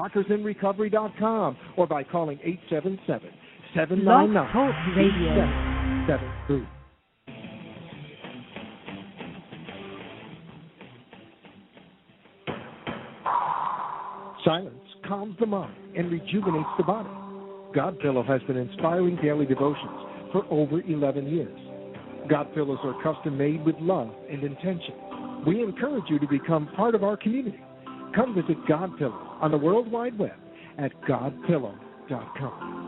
rockersinrecovery.com or by calling 877-799-8773. Silence calms the mind and rejuvenates the body. God Pillow has been inspiring daily devotions for over 11 years. God Pillows are custom made with love and intention. We encourage you to become part of our community. Come visit God Pillow on the World Wide Web at godpillow.com.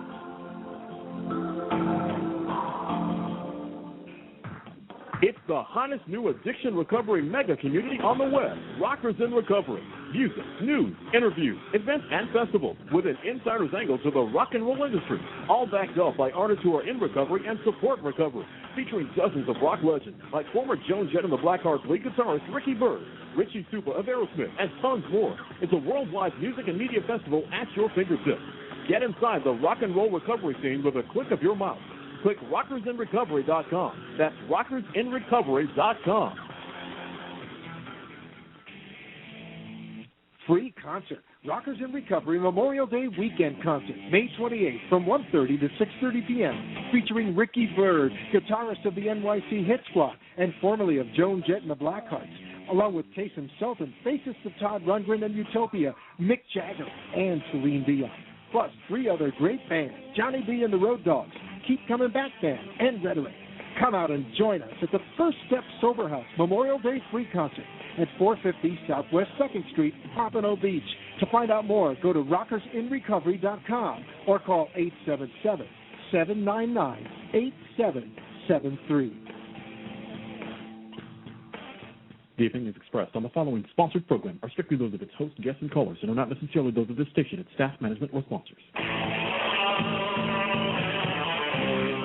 It's the hottest new addiction recovery mega community on the web, Rockers in Recovery. Music, news, interviews, events, and festivals with an insider's angle to the rock and roll industry, all backed up by artists who are in recovery and support recovery, featuring dozens of rock legends like former Joan Jett and the Blackhearts lead guitarist Ricky Byrd, Richie Supa of Aerosmith, and tons more. It's a worldwide music and media festival at your fingertips. Get inside the rock and roll recovery scene with a click of your mouse. Click rockersinrecovery.com. That's rockersinrecovery.com. Free concert. Rockers in Recovery Memorial Day Weekend Concert, May 28th from 1:30 to 6:30 p.m., featuring Ricky Byrd, guitarist of the NYC Hit Squad and formerly of Joan Jett and the Blackhearts, along with Case himself and bassist of Todd Rundgren and Utopia, Mick Jagger, and Celine Dion. Plus 3 other great bands, Johnny B and the Road Dogs, Keep Coming Back Band, and Rhetoric. Come out and join us at the First Step Sober House Memorial Day Free Concert at 450 Southwest 2nd Street, Pompano Beach. To find out more, go to rockersinrecovery.com or call 877-799-8773. The opinions expressed on the following sponsored program are strictly those of its host, guests, and callers, and are not necessarily those of this station, its staff, management, or sponsors.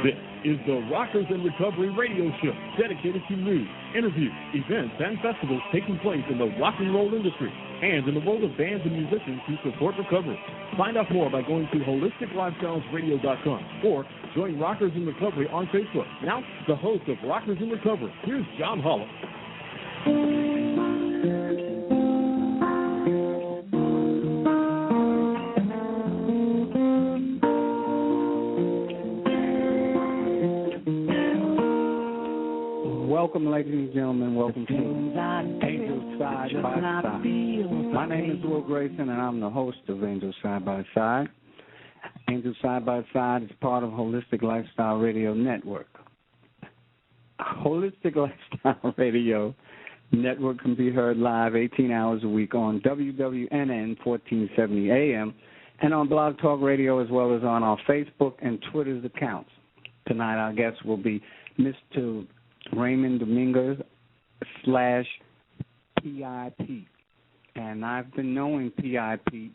This is the Rockers in Recovery radio show, dedicated to news, interviews, events, and festivals taking place in the rock and roll industry and in the world of bands and musicians who support recovery. Find out more by going to holisticlifestylesradio.com or join Rockers in Recovery on Facebook. Now, the host of Rockers in Recovery, here's John Hollis. Welcome, ladies and gentlemen. Welcome to Angels Side by Side. My name is Will Grayson, and I'm the host of Angels Side by Side. Angels Side by Side is part of Holistic Lifestyle Radio Network. Holistic Lifestyle Radio Network can be heard live 18 hours a week on WWNN 1470 AM and on Blog Talk Radio, as well as on our Facebook and Twitter's accounts. Tonight our guest will be Mr. Raymond Dominguez /PIP. And I've been knowing PIP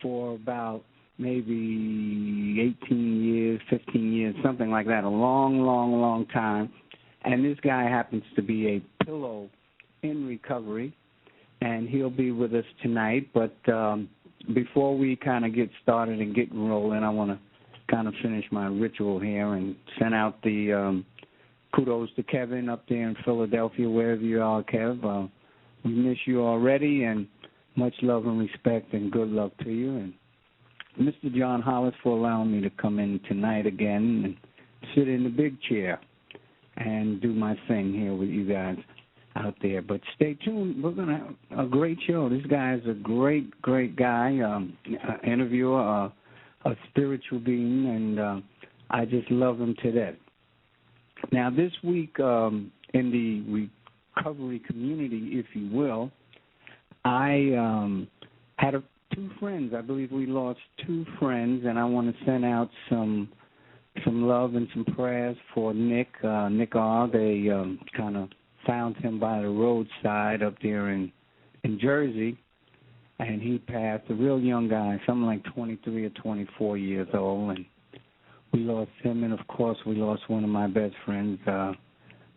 for about maybe 18 years, 15 years, something like that, a long, long, long time. And this guy happens to be a pillow in recovery, and he'll be with us tonight. But before we kind of get started and get rolling, I want to kind of finish my ritual here and send out the kudos to Kevin up there in Philadelphia, wherever you are, Kev. We miss you already, and much love and respect and good luck to you. And Mr. John Hollis for allowing me to come in tonight again and sit in the big chair and do my thing here with you guys out there. But stay tuned. We're going to have a great show. This guy is a great, great guy, interviewer, a spiritual being, and I just love him to death. Now, this week in the recovery community, if you will, I had 2 friends. I believe we lost 2 friends, and I want to send out some love and some prayers for Nick R. They kind of found him by the roadside up there in Jersey, and he passed, a real young guy, something like 23 or 24 years old, and we lost him, and of course we lost one of my best friends,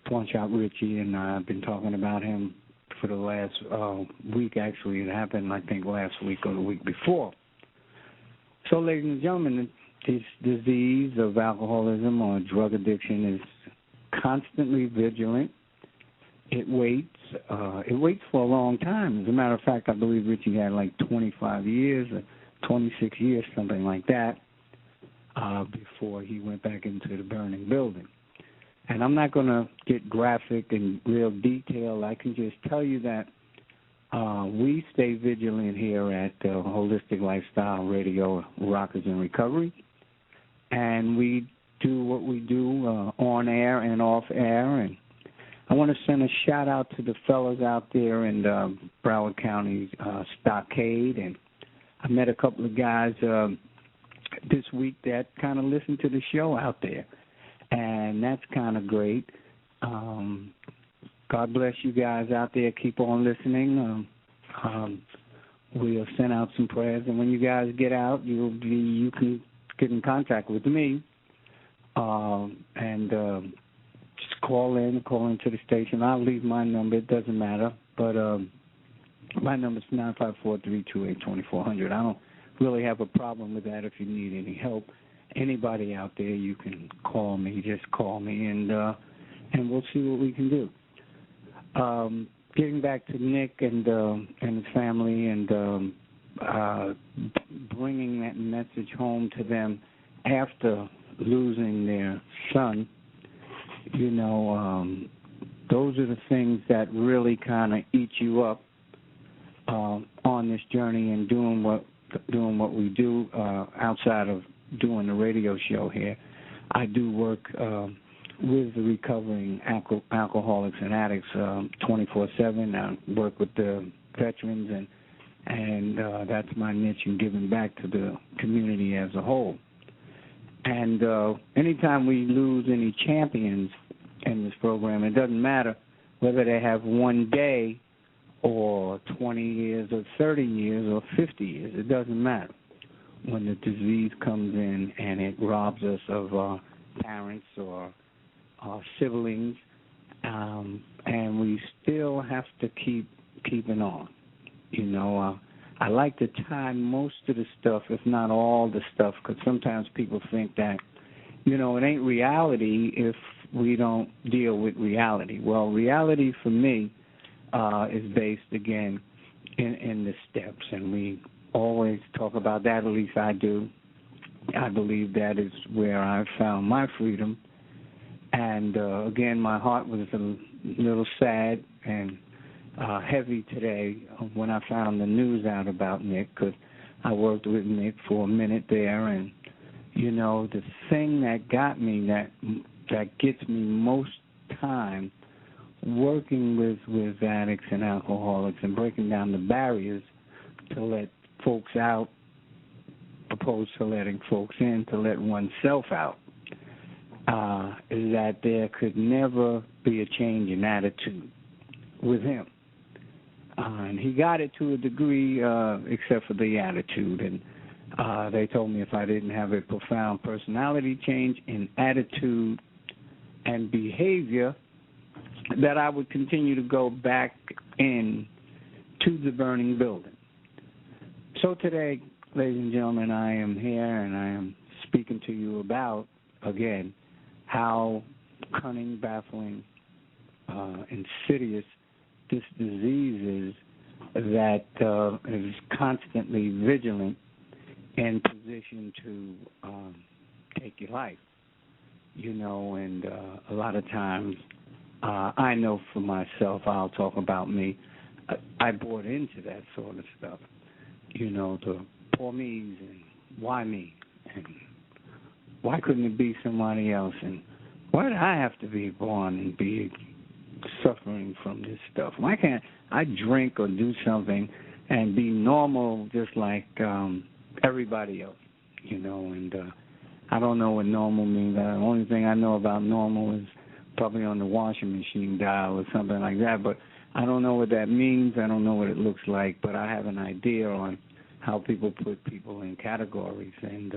Punch Out Richie, and I've been talking about him for the last week. Actually, it happened, I think, last week or the week before. So, ladies and gentlemen, this disease of alcoholism or drug addiction is constantly vigilant. It waits for a long time. As a matter of fact, I believe Richie had like 25 years, 26 years, something like that, before he went back into the burning building. And I'm not going to get graphic and real detail. I can just tell you that we stay vigilant here at Holistic Lifestyle Radio, Rockers in Recovery, and we do what we do on air and off air. And I want to send a shout out to the fellas out there in Broward County, Stockade, and I met a couple of guys this week that kind of listen to the show out there, and that's kind of great. God bless you guys out there. Keep on listening. We'll send out some prayers, and when you guys get out, you can get in contact with me, and just call into the station. I'll leave my number. It doesn't matter, but my number is 954-328-2400. I don't really have a problem with that. If you need any help, anybody out there, you can call me. Just call me, and we'll see what we can do. Getting back to Nick and his family, and bringing that message home to them after losing their son, those are the things that really kind of eat you up on this journey and doing what we do outside of doing the radio show here. I do work with the recovering alcoholics and addicts 24/7. I work with the veterans, and that's my niche in giving back to the community as a whole. And anytime we lose any champions in this program, it doesn't matter whether they have one day or 20 years or 30 years or 50 years. It doesn't matter. When the disease comes in and it robs us of our parents or our siblings, and we still have to keep keeping on. I like to tie most of the stuff, if not all the stuff, because sometimes people think that, it ain't reality if we don't deal with reality. Well, reality for me is based, again, in the steps, and we always talk about that, at least I do. I believe that is where I found my freedom. And, again, my heart was a little sad and heavy today when I found the news out about Nick, because I worked with Nick for a minute there. And, the thing that got me, that gets me most time working with addicts and alcoholics and breaking down the barriers to let folks out opposed to letting folks in, to let oneself out, is that there could never be a change in attitude with him. And he got it to a degree, except for the attitude. And they told me if I didn't have a profound personality change in attitude and behavior, that I would continue to go back in to the burning building. So today, ladies and gentlemen, I am here and I am speaking to you about, again, how cunning, baffling, insidious this disease is that is constantly vigilant and positioned to take your life. And a lot of times, I know for myself, I'll talk about me, I bought into that sort of stuff. The poor me's and why me? And why couldn't it be somebody else? And why did I have to be born and be suffering from this stuff? Why can't I drink or do something and be normal just like everybody else? And I don't know what normal means. The only thing I know about normal is probably on the washing machine dial or something like that, but I don't know what that means. I don't know what it looks like, but I have an idea on how people put people in categories, and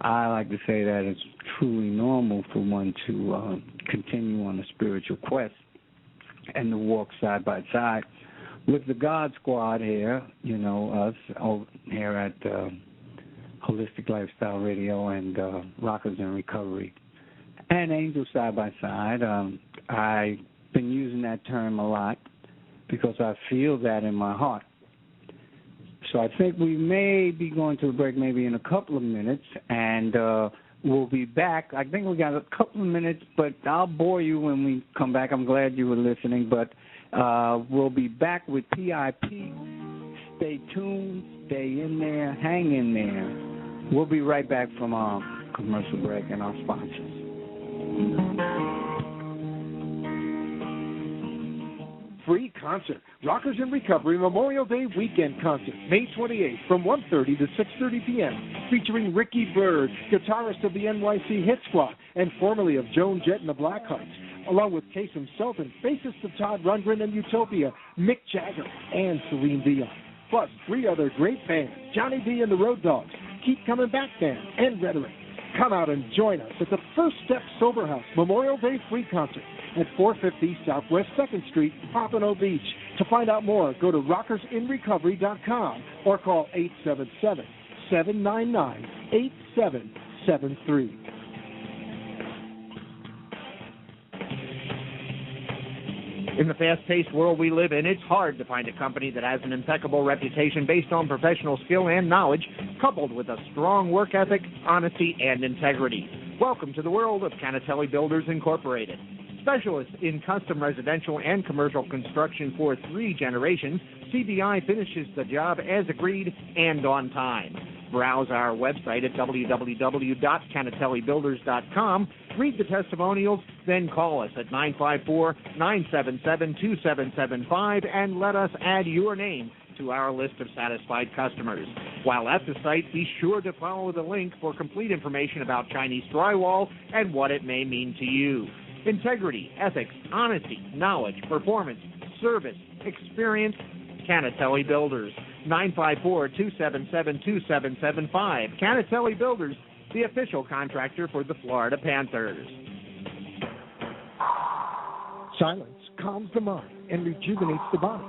I like to say that it's truly normal for one to continue on a spiritual quest and to walk side by side with the God Squad here, us here at Holistic Lifestyle Radio and Rockers in Recovery, and Angels side by side. I've been using that term a lot because I feel that in my heart. So I think we may be going to a break maybe in a couple of minutes, and we'll be back. I think we got a couple of minutes, but I'll bore you when we come back. I'm glad you were listening, but we'll be back with PIP. Stay tuned, stay in there, hang in there. We'll be right back from our commercial break and our sponsors. Free concert, Rockers in Recovery Memorial Day Weekend Concert, May 28th from 1:30 to 6:30 p.m., featuring Ricky Byrd, guitarist of the NYC Hit Squad and formerly of Joan Jett and the Blackhearts, along with Kasem Sultan, bassist of Todd Rundgren and Utopia, Mick Jagger, and Celine Dion. Plus, 3 other great bands, Johnny D and the Road Dogs, Keep Coming Back Band, and Rhetoric. Come out and join us at the First Step Sober House Memorial Day Free Concert at 450 Southwest 2nd Street, Pompano Beach. To find out more, go to rockersinrecovery.com or call 877-799-8773. In the fast-paced world we live in, it's hard to find a company that has an impeccable reputation based on professional skill and knowledge, coupled with a strong work ethic, honesty, and integrity. Welcome to the world of Canatelli Builders Incorporated. Specialists in custom residential and commercial construction for 3 generations, CBI finishes the job as agreed and on time. Browse our website at www.canatellibuilders.com, read the testimonials, then call us at 954-977-2775 and let us add your name to our list of satisfied customers. While at the site, be sure to follow the link for complete information about Chinese drywall and what it may mean to you. Integrity, ethics, honesty, knowledge, performance, service, experience, Canatelli Builders. 954-277-2775. Canatelli Builders, the official contractor for the Florida Panthers. Silence calms the mind and rejuvenates the body.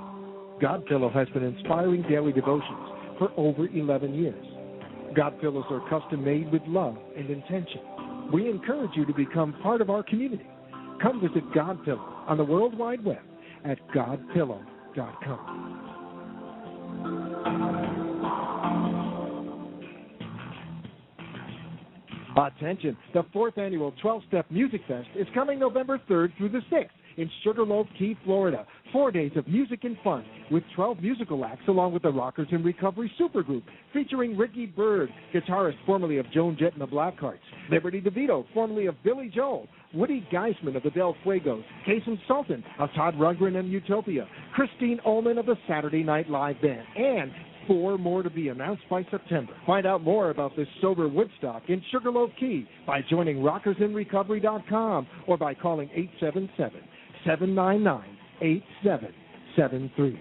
God Pillow has been inspiring daily devotions for over 11 years. God Pillows are custom made with love and intention. We encourage you to become part of our community. Come visit God Pillow on the World Wide Web at godpillow.com. Attention, the 4th annual 12-Step Music Fest is coming November 3rd through the 6th in Sugarloaf Key, Florida. 4 days of music and fun with 12 musical acts along with the Rockers in Recovery Supergroup featuring Ricky Byrd, guitarist formerly of Joan Jett and the Blackhearts, Liberty DeVito, formerly of Billy Joel, Woody Geisman of the Del Fuegos, Kasem Sultan of Todd Rundgren and Utopia, Christine Ullman of the Saturday Night Live Band, and 4 more to be announced by September. Find out more about this sober Woodstock in Sugarloaf Key by joining rockersinrecovery.com or by calling 877-799-8773.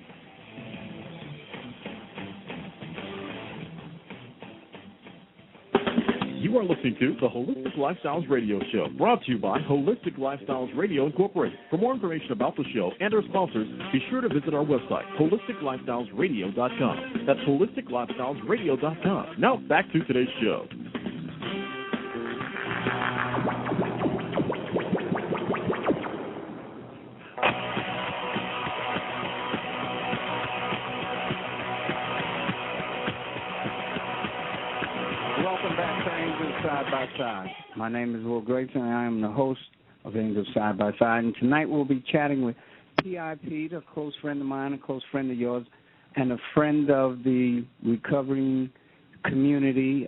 You are listening to the Holistic Lifestyles Radio Show, brought to you by Holistic Lifestyles Radio Incorporated. For more information about the show and our sponsors, be sure to visit our website, holisticlifestylesradio.com. That's holisticlifestylesradio.com. Now, back to today's show. Side by Side. My name is Will Grayson, and I am the host of Angels Side by Side. And tonight we'll be chatting with PIP, a close friend of mine, a close friend of yours, and a friend of the recovering community,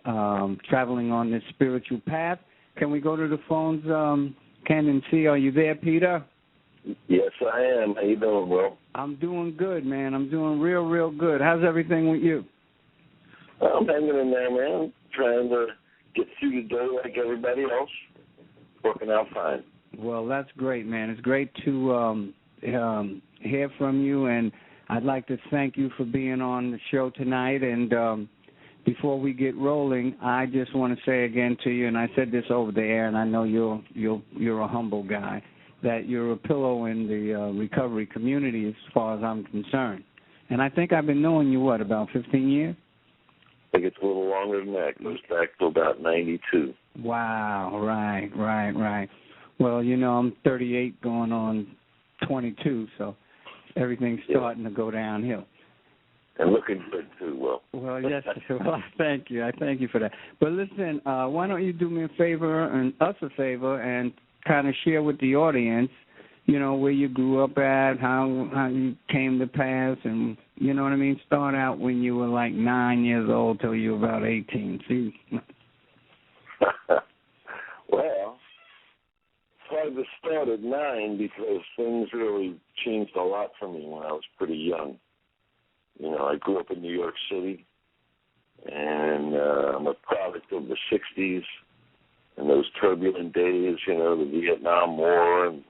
traveling on this spiritual path. Can we go to the phones, Ken and see? Are you there, Peter? Yes, I am. How you doing, Will? I'm doing good, man. I'm doing real good. How's everything with you? I'm hanging in there, man. Trying to get through the day like everybody else. Working out fine. Well, that's great, man. It's great to hear from you, and I'd like to thank you for being on the show tonight. And before we get rolling, I just want to say again to you, and I said this over the air, and I know you're a humble guy, that you're a pillow in the recovery community as far as I'm concerned. And I think I've been knowing you, about 15 years? I think it's a little longer than that. It goes back to about 92. Wow, right. Well, I'm 38 going on 22, so everything's starting to go downhill. And looking good, too, Will. Well, yes. Well, I thank you. I thank you for that. But listen, why don't you do me a favor and us a favor and kind of share with the audience, where you grew up at, how you came to pass, and, you know what I mean? Start out when you were like 9 years old till you were about 18. See? Well, it's hard to start at 9 because things really changed a lot for me when I was pretty young. I grew up in New York City, and I'm a product of the 60s and those turbulent days, the Vietnam War and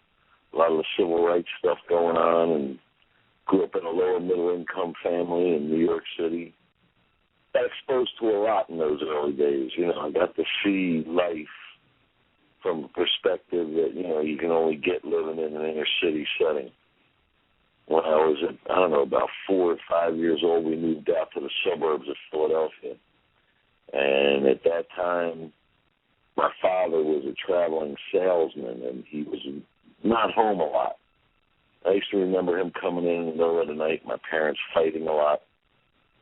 a lot of the civil rights stuff going on, and grew up in a lower middle-income family in New York City. Got exposed to a lot in those early days. I got to see life from a perspective that, you can only get living in an inner-city setting. When I was, about 4 or 5 years old, we moved out to the suburbs of Philadelphia. And at that time, my father was a traveling salesman, and he was not home a lot. I used to remember him coming in the middle of the night, my parents fighting a lot.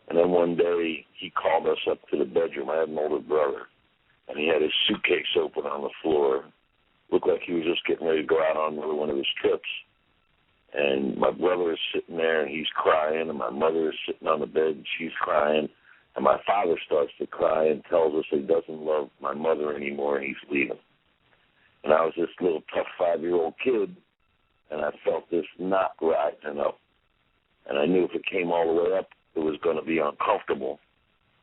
And then one day, he called us up to the bedroom. I had an older brother, and he had his suitcase open on the floor. Looked like he was just getting ready to go out on another one of his trips. And my brother is sitting there, and he's crying, and my mother is sitting on the bed, and she's crying. And my father starts to cry and tells us he doesn't love my mother anymore, and he's leaving. And I was this little tough 5-year-old kid, and I felt this knot rising up. And I knew if it came all the way up, it was going to be uncomfortable,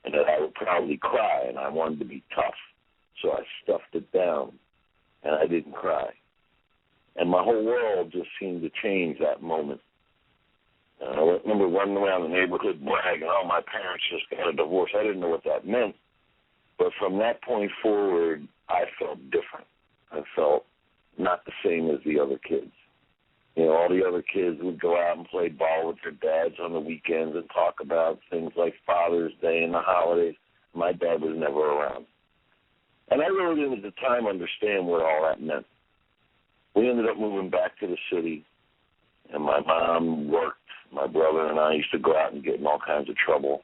and that I would probably cry, and I wanted to be tough. So I stuffed it down, and I didn't cry. And my whole world just seemed to change that moment. I remember running around the neighborhood bragging, my parents just got a divorce. I didn't know what that meant. But from that point forward, I felt different. I felt not the same as the other kids. All the other kids would go out and play ball with their dads on the weekends and talk about things like Father's Day and the holidays. My dad was never around. And I really didn't at the time understand what all that meant. We ended up moving back to the city, and my mom worked. My brother and I used to go out and get in all kinds of trouble.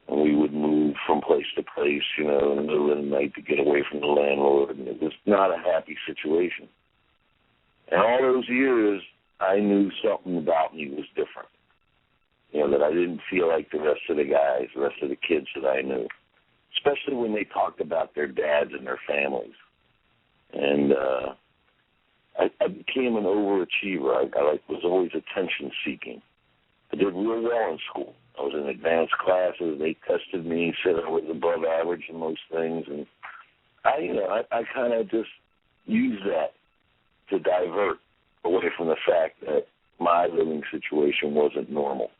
And we would move from place to place, in the middle of the night to get away from the landlord. And it was not a happy situation. And all those years, I knew something about me was different. That I didn't feel like the rest of the guys, the rest of the kids that I knew. Especially when they talked about their dads and their families. And I became an overachiever. I was always attention-seeking. I did real well in school. I was in advanced classes. They tested me, said I was above average in most things. And I kind of just used that to divert away from the fact that my living situation wasn't normal.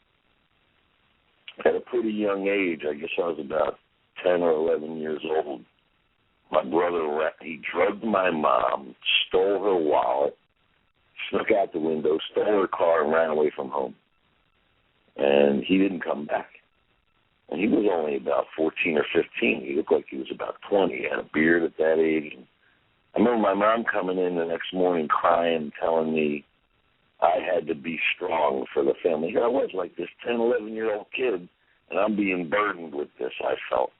At a pretty young age, I guess I was about 10 or 11 years old, my brother, he drugged my mom, stole her wallet, snuck out the window, stole her car, and ran away from home. And he didn't come back. And he was only about 14 or 15. He looked like he was about 20. He had a beard at that age. And I remember my mom coming in the next morning crying, telling me I had to be strong for the family. Here I was, like this 10, 11-year-old kid, and I'm being burdened with this, I felt.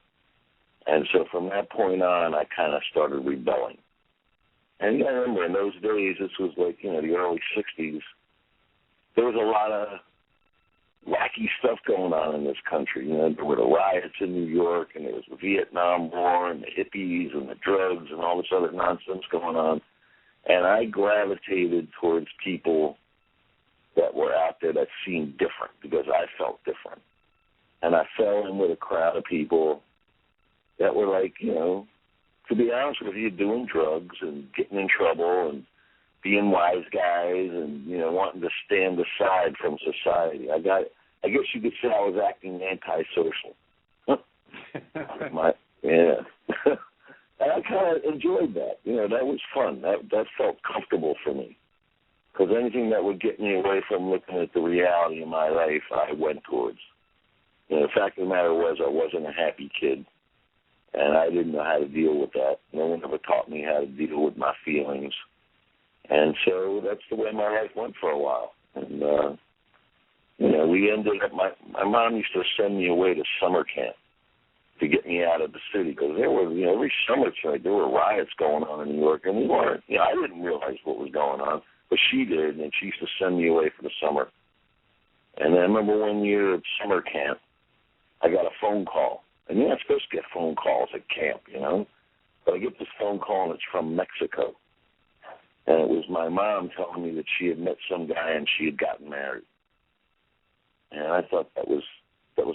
And so from that point on, I kind of started rebelling. And I remember in those days, this was like, the early 60s, there was a lot of wacky stuff going on in this country. There were the riots in New York, and there was the Vietnam War, and the hippies, and the drugs, and all this other nonsense going on. And I gravitated towards people that were out there that seemed different because I felt different. And I fell in with a crowd of people that were like, to be honest with you, doing drugs and getting in trouble and being wise guys and, wanting to stand aside from society. I guess you could say I was acting antisocial. And I kind of enjoyed that. That was fun. That felt comfortable for me. Because anything that would get me away from looking at the reality of my life, I went towards. The fact of the matter was I wasn't a happy kid. And I didn't know how to deal with that. No one ever taught me how to deal with my feelings. And so that's the way my life went for a while. And we ended up, my mom used to send me away to summer camp to get me out of the city, because there were, every summer, there were riots going on in New York, and we weren't, I didn't realize what was going on, but she did, and she used to send me away for the summer. And I remember one year at summer camp, I got a phone call, and you're not supposed to get phone calls at camp, but I get this phone call, and it's from Mexico, and it was my mom telling me that she had met some guy and she had gotten married. And I thought that was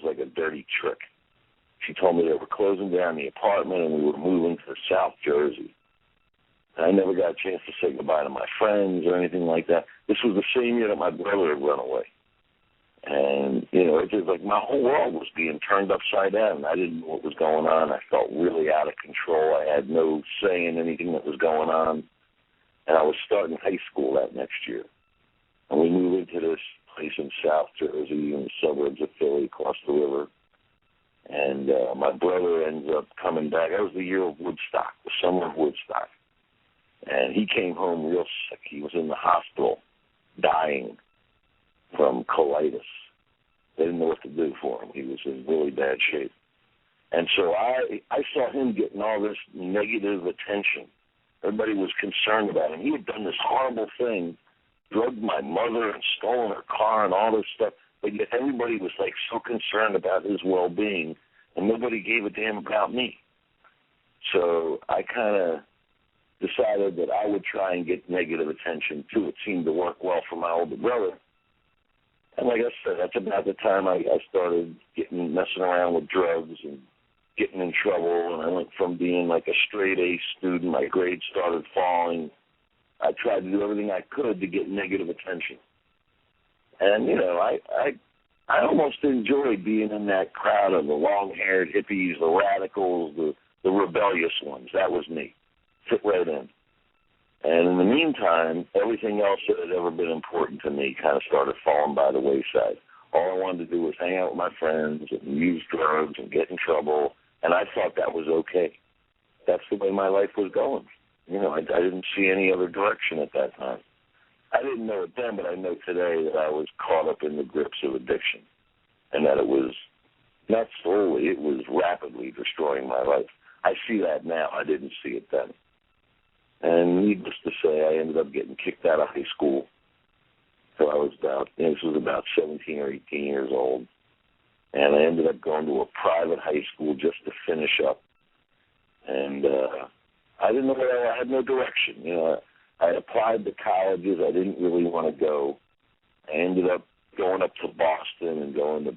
like a dirty trick. She told me they were closing down the apartment and we were moving to South Jersey. And I never got a chance to say goodbye to my friends or anything like that. This was the same year that my brother had run away. And, it was like my whole world was being turned upside down. I didn't know what was going on. I felt really out of control. I had no say in anything that was going on. And I was starting high school that next year. And we moved into this place in South Jersey in the suburbs of Philly across the river. And my brother ends up coming back. That was the year of Woodstock, the summer of Woodstock. And he came home real sick. He was in the hospital dying from colitis. They didn't know what to do for him. He was in really bad shape. And so I saw him getting all this negative attention. Everybody was concerned about him. He had done this horrible thing, drugged my mother and stolen her car and all this stuff. But yet everybody was like so concerned about his well-being, and nobody gave a damn about me. So I kind of decided that I would try and get negative attention too. It seemed to work well for my older brother. And like I said, that's about the time I started messing around with drugs and getting in trouble. And I went from being like a straight A student, my grades started falling. I tried to do everything I could to get negative attention. And, I almost enjoyed being in that crowd of the long-haired hippies, the radicals, the rebellious ones. That was me. Fit right in. And in the meantime, everything else that had ever been important to me kind of started falling by the wayside. All I wanted to do was hang out with my friends and use drugs and get in trouble, and I thought that was okay. That's the way my life was going. I didn't see any other direction at that time. I didn't know it then, but I know today that I was caught up in the grips of addiction, and that it was not slowly, it was rapidly destroying my life. I see that now. I didn't see it then. And needless to say, I ended up getting kicked out of high school. So I was this was about 17 or 18 years old. And I ended up going to a private high school just to finish up. And I didn't know where I had no direction. I applied to colleges I didn't really want to go. I ended up going up to Boston and going to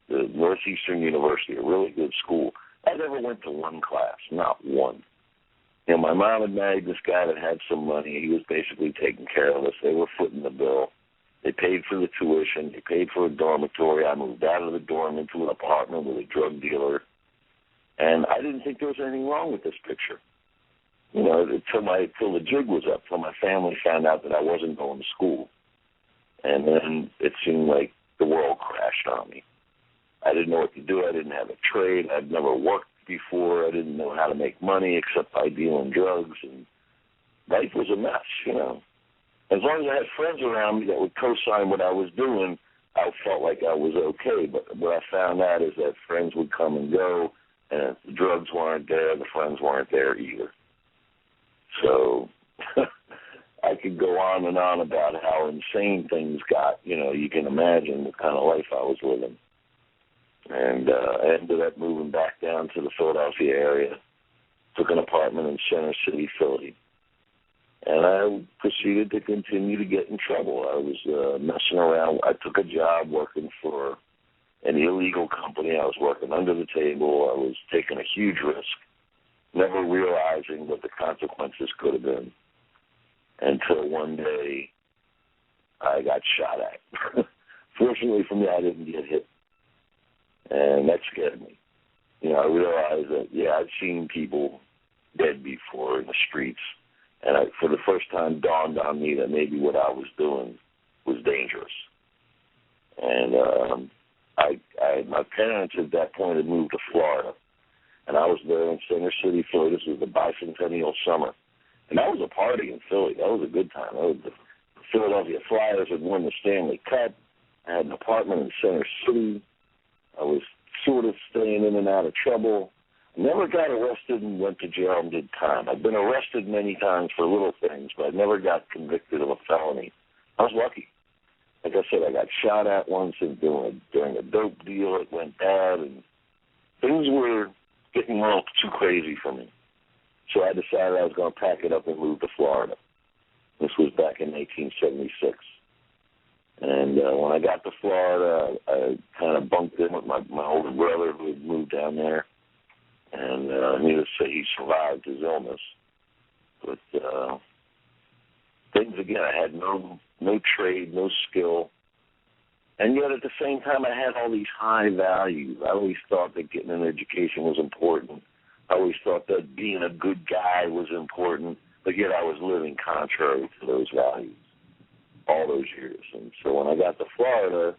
the Northeastern University, a really good school. I never went to one class, not one. My mom had married this guy that had some money. He was basically taking care of us. They were footing the bill. They paid for the tuition. They paid for a dormitory. I moved out of the dorm into an apartment with a drug dealer. And I didn't think there was anything wrong with this picture. Till the jig was up, till my family found out that I wasn't going to school. And then it seemed like the world crashed on me. I didn't know what to do. I didn't have a trade. I'd never worked before. I didn't know how to make money except by dealing drugs. And life was a mess, As long as I had friends around me that would co-sign what I was doing, I felt like I was okay. But what I found out is that friends would come and go, and if the drugs weren't there, the friends weren't there either. So I could go on and on about how insane things got. You can imagine what kind of life I was living. And I ended up moving back down to the Philadelphia area, took an apartment in Center City, Philly. And I proceeded to continue to get in trouble. I was messing around. I took a job working for an illegal company. I was working under the table. I was taking a huge risk, never realizing what the consequences could have been, until one day I got shot at. Fortunately for me, I didn't get hit, and that scared me. I realized that, I'd seen people dead before in the streets, and for the first time dawned on me that maybe what I was doing was dangerous. And my parents at that point had moved to Florida, and I was there in Center City, Philly. This was the bicentennial summer. And that was a party in Philly. That was a good time. The Philadelphia Flyers had won the Stanley Cup. I had an apartment in Center City. I was sort of staying in and out of trouble. Never got arrested and went to jail and did time. I've been arrested many times for little things, but I never got convicted of a felony. I was lucky. Like I said, I got shot at once during a dope deal. It went bad, and things were getting a little too crazy for me. So I decided I was going to pack it up and move to Florida. This was back in 1876. And when I got to Florida, I kind of bunked in with my older brother who had moved down there. And needless to say, he survived his illness. But things, again, I had no trade, no skill. And yet at the same time, I had all these high values. I always thought that getting an education was important. I always thought that being a good guy was important. But yet I was living contrary to those values all those years. And so when I got to Florida,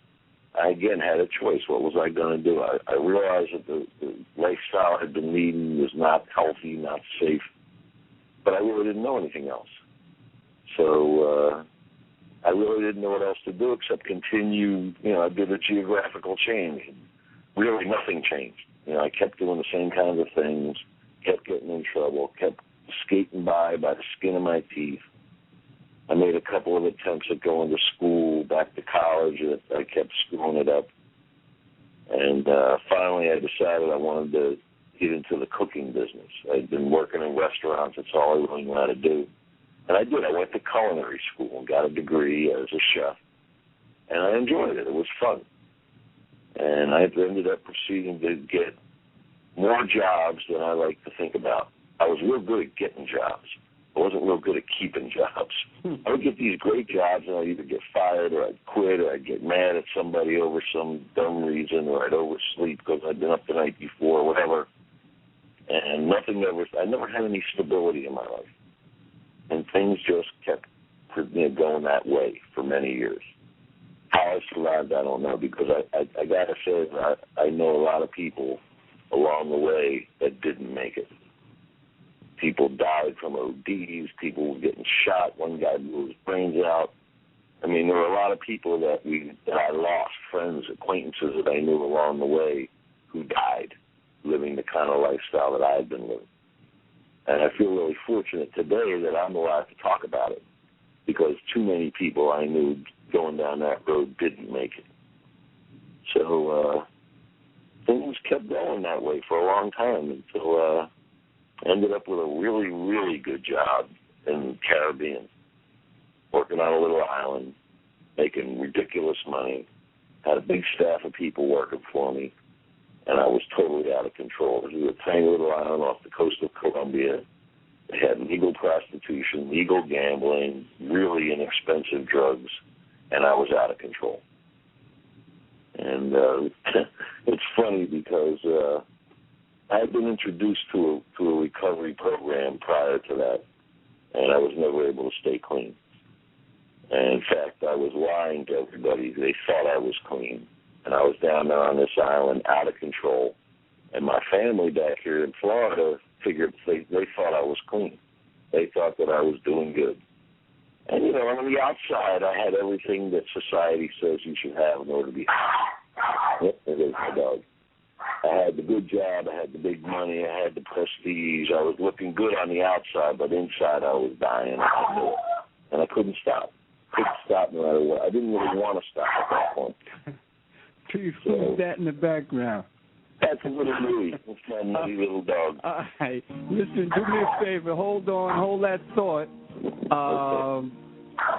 I again had a choice. What was I going to do? I realized that the lifestyle I had been leading was not healthy, not safe, but I really didn't know anything else. So I really didn't know what else to do except continue. I did a geographical change. Really nothing changed. I kept doing the same kinds of things, kept getting in trouble, kept skating by the skin of my teeth. I made a couple of attempts at going to school, back to college. I kept screwing it up. And finally I decided I wanted to get into the cooking business. I'd been working in restaurants. That's all I really knew how to do. And I did. I went to culinary school and got a degree as a chef. And I enjoyed it. It was fun. And I ended up proceeding to get more jobs than I like to think about. I was real good at getting jobs. I wasn't real good at keeping jobs. I would get these great jobs, and I'd either get fired or I'd quit or I'd get mad at somebody over some dumb reason or I'd oversleep because I'd been up the night before or whatever. And I never had any stability in my life. And things just kept going that way for many years. How I survived, I don't know, because I got to say that I know a lot of people along the way that didn't make it. People died from ODs. People were getting shot. One guy blew his brains out. I mean, there were a lot of people that I lost, friends, acquaintances that I knew along the way who died living the kind of lifestyle that I had been living. And I feel really fortunate today that I'm allowed to talk about it because too many people I knew going down that road didn't make it. So things kept going that way for a long time until ended up with a really, really good job in the Caribbean, working on a little island, making ridiculous money, had a big staff of people working for me, and I was totally out of control. It was a tiny little island off the coast of Colombia. They had legal prostitution, legal gambling, really inexpensive drugs, and I was out of control. And it's funny because I had been introduced to a recovery program prior to that, and I was never able to stay clean. And in fact, I was lying to everybody. They thought I was clean. And I was down there on this island out of control. And my family back here in Florida figured they thought I was clean. They thought that I was doing good. And, on the outside, I had everything that society says you should have in order to be happy. Yep, there goes my dog. I had the good job, I had the big money, I had the prestige, I was looking good on the outside, but inside I was dying. I knew it. And I couldn't stop. Couldn't stop no matter what. I didn't really want to stop at that point. Please leave that in the background. That's a little Louie. That's my nutty little dog. All right. Listen, do me a favor. Hold on. Hold that thought.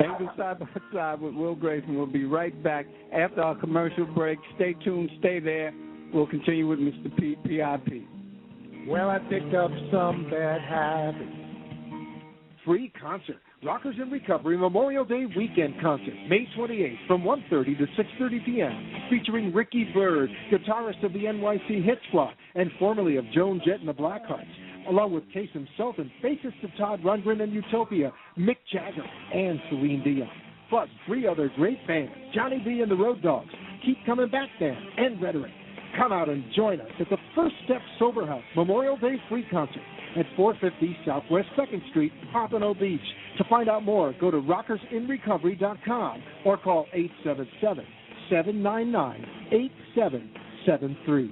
Angles Side by Side with Will Grayson. We'll be right back after our commercial break. Stay tuned. Stay there. We'll continue with Mr. PIP. Well, I picked up some bad habits. Free concert. Rockers in Recovery Memorial Day Weekend Concert, May 28th from 1:30 to 6:30 p.m., featuring Ricky Byrd, guitarist of the NYC Hit Squad and formerly of Joan Jett and the Blackhearts, along with Case himself and bassist of Todd Rundgren and Utopia, Mick Jagger and Celine Dion. Plus, 3 other great bands, Johnny B and the Road Dogs, Keep Coming Back Band, and Rhetoric. Come out and join us at the First Step Sober House Memorial Day Free Concert at 450 Southwest 2nd Street, Pompano Beach. To find out more, go to rockersinrecovery.com or call 799-8773.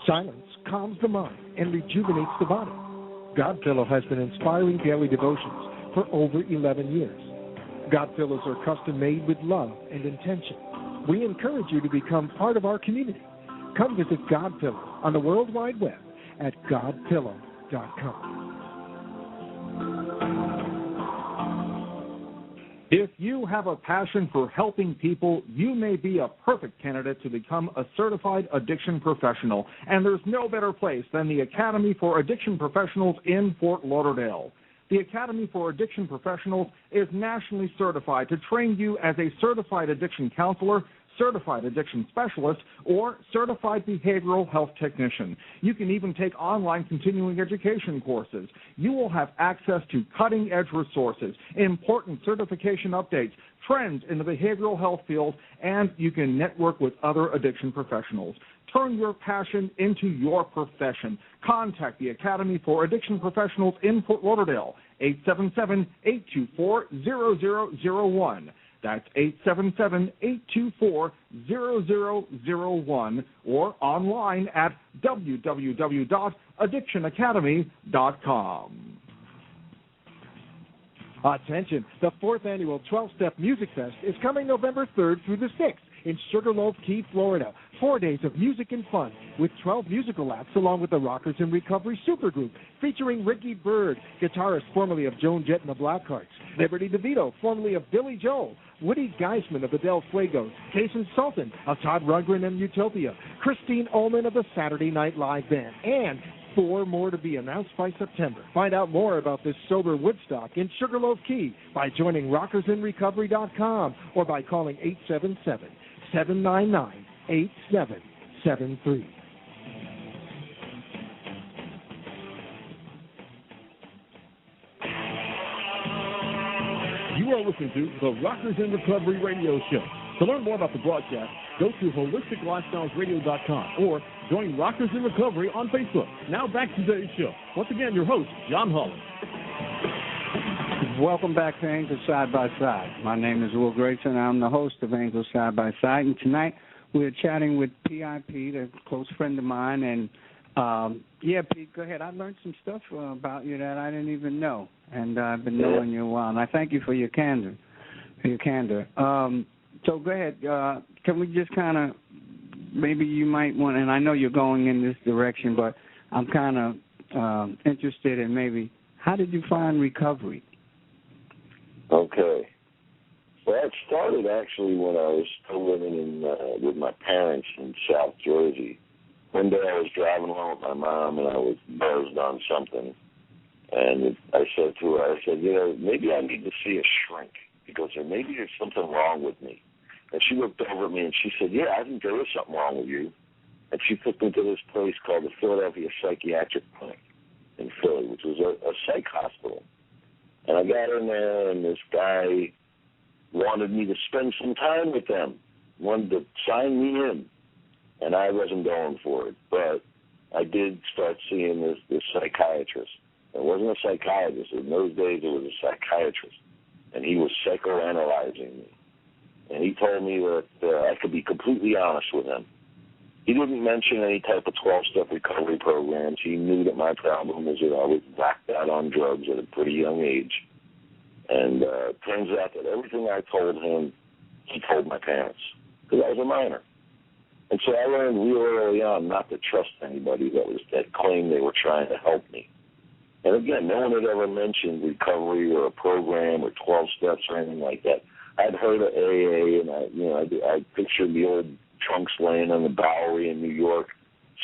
Silence calms the mind and rejuvenates the body. Godpillow has been inspiring daily devotions for over 11 years. Godpillows are custom made with love and intention. We encourage you to become part of our community. Come visit Godpillow on the World Wide Web at godpillow.com. If you have a passion for helping people, you may be a perfect candidate to become a certified addiction professional, and there's no better place than the Academy for Addiction Professionals in Fort Lauderdale. The Academy for Addiction Professionals is nationally certified to train you as a certified addiction counselor, certified addiction specialist, or certified behavioral health technician. You can even take online continuing education courses. You will have access to cutting-edge resources, important certification updates, trends in the behavioral health field, and you can network with other addiction professionals. Turn your passion into your profession. Contact the Academy for Addiction Professionals in Fort Lauderdale, 877-824-0001. That's 877-824-0001, or online at www.addictionacademy.com. Attention, the 4th annual 12-Step Music Fest is coming November 3rd through the 6th in Sugarloaf Key, Florida. 4 days of music and fun with 12 musical acts along with the Rockers in Recovery Supergroup featuring Ricky Byrd, guitarist formerly of Joan Jett and the Blackhearts, Liberty DeVito, formerly of Billy Joel, Woody Geisman of the Del Fuegos, Jason Sultan of Todd Rundgren and Utopia, Christine Ullman of the Saturday Night Live Band, and 4 more to be announced by September. Find out more about this sober Woodstock in Sugarloaf Key by joining rockersinrecovery.com or by calling 877-799-8773. You are listening to the Rockers in Recovery Radio Show. To learn more about the broadcast, go to holisticlifestylesradio.com or join Rockers in Recovery on Facebook. Now back to today's show. Once again, your host, John Holland. Welcome back to Angel Side by Side. My name is Will Grayson. I'm the host of Angel Side by Side, and tonight we're chatting with PIP, a close friend of mine. And yeah, Pete, go ahead. I learned some stuff about you that I didn't even know, and I've been knowing you a while. And I thank you for your candor. So go ahead. Can we just kind of, maybe you might want, and I know you're going in this direction, but I'm kind of interested in maybe, how did you find recovery? Okay. Well, it started actually when I was still living in with my parents in South Jersey. One day I was driving along with my mom, and I was buzzed on something. And I said to her, maybe I need to see a shrink, because maybe there's something wrong with me. And she looked over at me and she said, yeah, I think there is something wrong with you. And she took me to this place called the Philadelphia Psychiatric Clinic in Philly, which was a psych hospital. And I got in there, and this guy wanted me to spend some time with them, wanted to sign me in. And I wasn't going for it. But I did start seeing this psychiatrist. It wasn't a psychiatrist. In those days, it was a psychiatrist. And he was psychoanalyzing me. And he told me that I could be completely honest with him. He didn't mention any type of 12-step recovery programs. He knew that my problem was that I was blacked out on drugs at a pretty young age. And it turns out that everything I told him, he told my parents, because I was a minor. And so I learned real early on not to trust anybody that claimed they were trying to help me. And again, no one had ever mentioned recovery or a program or 12 steps or anything like that. I'd heard of AA, and I pictured the old trunks laying on the Bowery in New York,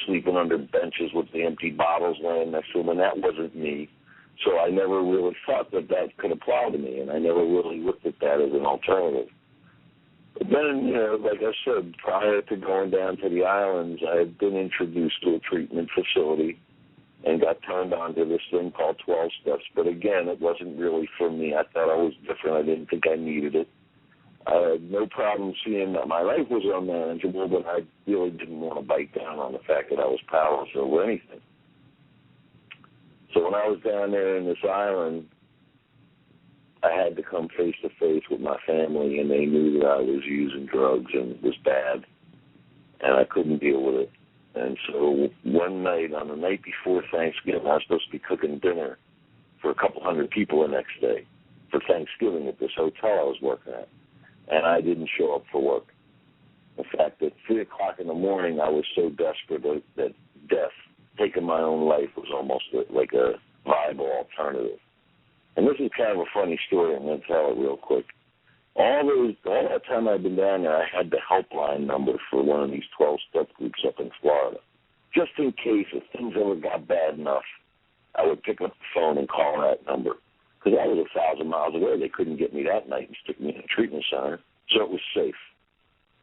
sleeping under benches with the empty bottles laying next to them, and that wasn't me. So I never really thought that could apply to me, and I never really looked at that as an alternative. But then, like I said, prior to going down to the islands, I had been introduced to a treatment facility and got turned on to this thing called 12 steps. But again, it wasn't really for me. I thought I was different. I didn't think I needed it. I had no problem seeing that my life was unmanageable, but I really didn't want to bite down on the fact that I was powerless over anything. So when I was down there in this island, I had to come face to face with my family, and they knew that I was using drugs and it was bad, and I couldn't deal with it. And so one night, on the night before Thanksgiving, I was supposed to be cooking dinner for a couple hundred people the next day for Thanksgiving at this hotel I was working at, and I didn't show up for work. In fact, at 3 o'clock in the morning, I was so desperate that death, taking my own life, was almost like a viable alternative. And this is kind of a funny story. I'm going to tell it real quick. All that time I've been down there, I had the helpline number for one of these 12-step groups up in Florida. Just in case if things ever got bad enough, I would pick up the phone and call that number. Because I was 1,000 miles away. They couldn't get me that night and stick me in a treatment center, so it was safe.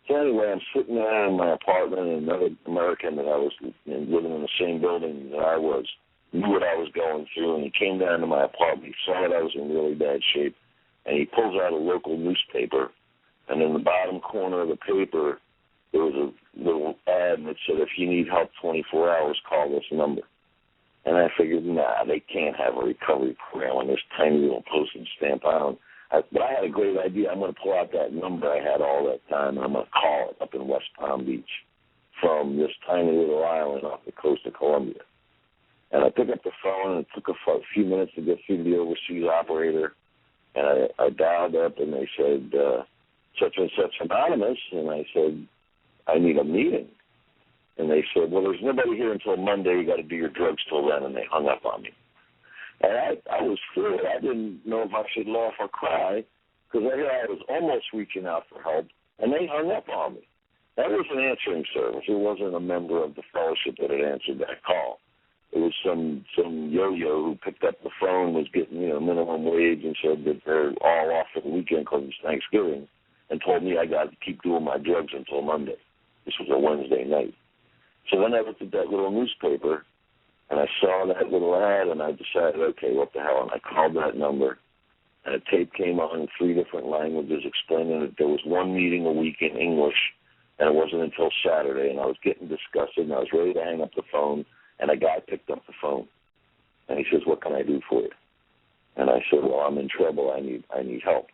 So anyway, I'm sitting there in my apartment, and another American that I was living in the same building that I was knew what I was going through, and he came down to my apartment. He saw that I was in really bad shape, and he pulls out a local newspaper, and in the bottom corner of the paper, there was a little ad that said, if you need help 24 hours, call this number. And I figured, nah, they can't have a recovery program on this tiny little postage stamp island. But I had a great idea. I'm going to pull out that number I had all that time, and I'm going to call it up in West Palm Beach from this tiny little island off the coast of Colombia. And I picked up the phone, and it took a few minutes to get through to the overseas operator. And I dialed up, and they said, such and such anonymous. And I said, I need a meeting. And they said, well, there's nobody here until Monday. You got to do your drugs till then. And they hung up on me. And I was scared. I didn't know if I should laugh or cry because I was almost reaching out for help, and they hung up on me. That was an answering service. It wasn't a member of the fellowship that had answered that call. It was some yo-yo who picked up the phone, was getting minimum wage, and said that they're all off for the weekend because it's Thanksgiving, and told me I got to keep doing my drugs until Monday. This was a Wednesday night. So then I looked at that little newspaper, and I saw that little ad, and I decided, okay, what the hell? And I called that number, and a tape came on in 3 different languages explaining that there was one meeting a week in English, and it wasn't until Saturday, and I was getting disgusted, and I was ready to hang up the phone, and a guy picked up the phone, and he says, what can I do for you? And I said, well, I'm in trouble. I need help.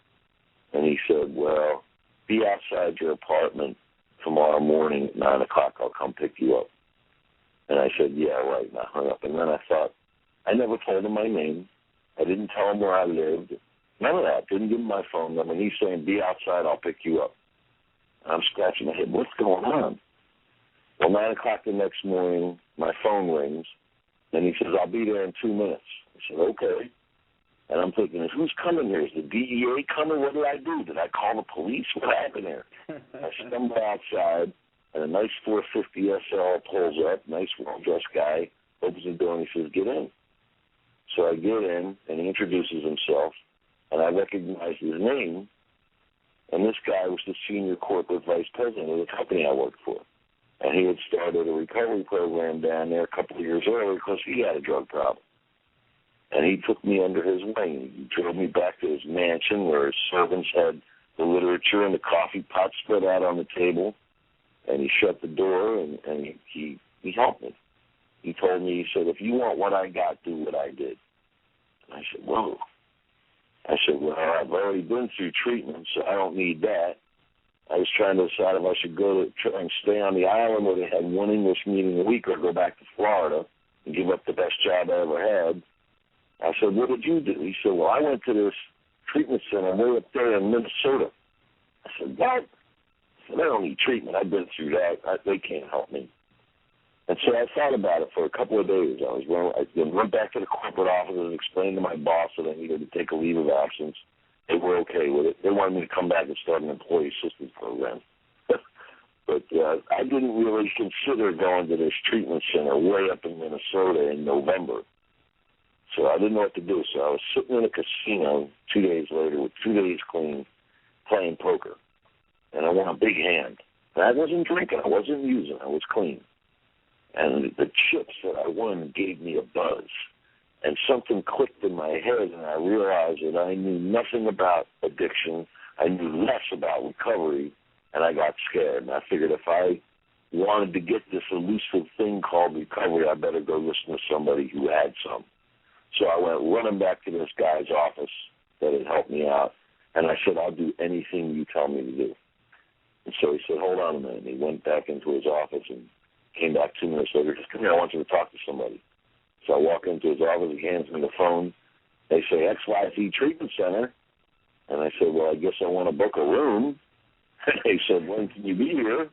And he said, well, be outside your apartment tomorrow morning at 9 o'clock. I'll come pick you up. And I said, yeah, right, and I hung up. And then I thought, I never told him my name. I didn't tell him where I lived. None of that. Didn't give him my phone number. And he's saying, be outside, I'll pick you up. And I'm scratching my head. What's going on? Well, 9 o'clock the next morning, my phone rings, and he says, I'll be there in 2 minutes. I said, okay. And I'm thinking, who's coming here? Is the DEA coming? What did I do? Did I call the police? What happened here? I stumble outside. And a nice 450 SL pulls up, nice well-dressed guy, opens the door, and he says, get in. So I get in, and he introduces himself, and I recognize his name, and this guy was the senior corporate vice president of the company I worked for. And he had started a recovery program down there a couple of years earlier because he had a drug problem. And he took me under his wing. He drove me back to his mansion where his servants had the literature and the coffee pot spread out on the table. And he shut the door, and he helped me. He told me, he said, if you want what I got, do what I did. And I said, whoa. I said, well, I've already been through treatment, so I don't need that. I was trying to decide if I should go to try and stay on the island where they had one English meeting a week or go back to Florida and give up the best job I ever had. I said, what did you do? He said, well, I went to this treatment center way up there in Minnesota. I said, what? I don't need treatment. I've been through that. They can't help me. And so I thought about it for a couple of days. I went back to the corporate office and explained to my boss that I needed to take a leave of absence. They were okay with it. They wanted me to come back and start an employee assistance program. But I didn't really consider going to this treatment center way up in Minnesota in November. So I didn't know what to do. So I was sitting in a casino 2 days later with 2 days clean playing poker. And I won a big hand. And I wasn't drinking. I wasn't using. I was clean. And the chips that I won gave me a buzz. And something clicked in my head, and I realized that I knew nothing about addiction. I knew less about recovery, and I got scared. And I figured if I wanted to get this elusive thing called recovery, I better go listen to somebody who had some. So I went running back to this guy's office, that had helped me out. And I said, I'll do anything you tell me to do. And so he said, hold on a minute. And he went back into his office and came back 2 minutes later. He said, come here, I want you to talk to somebody. So I walk into his office, he hands me the phone. They say, XYZ Treatment Center. And I said, well, I guess I want to book a room. And they said, when can you be here?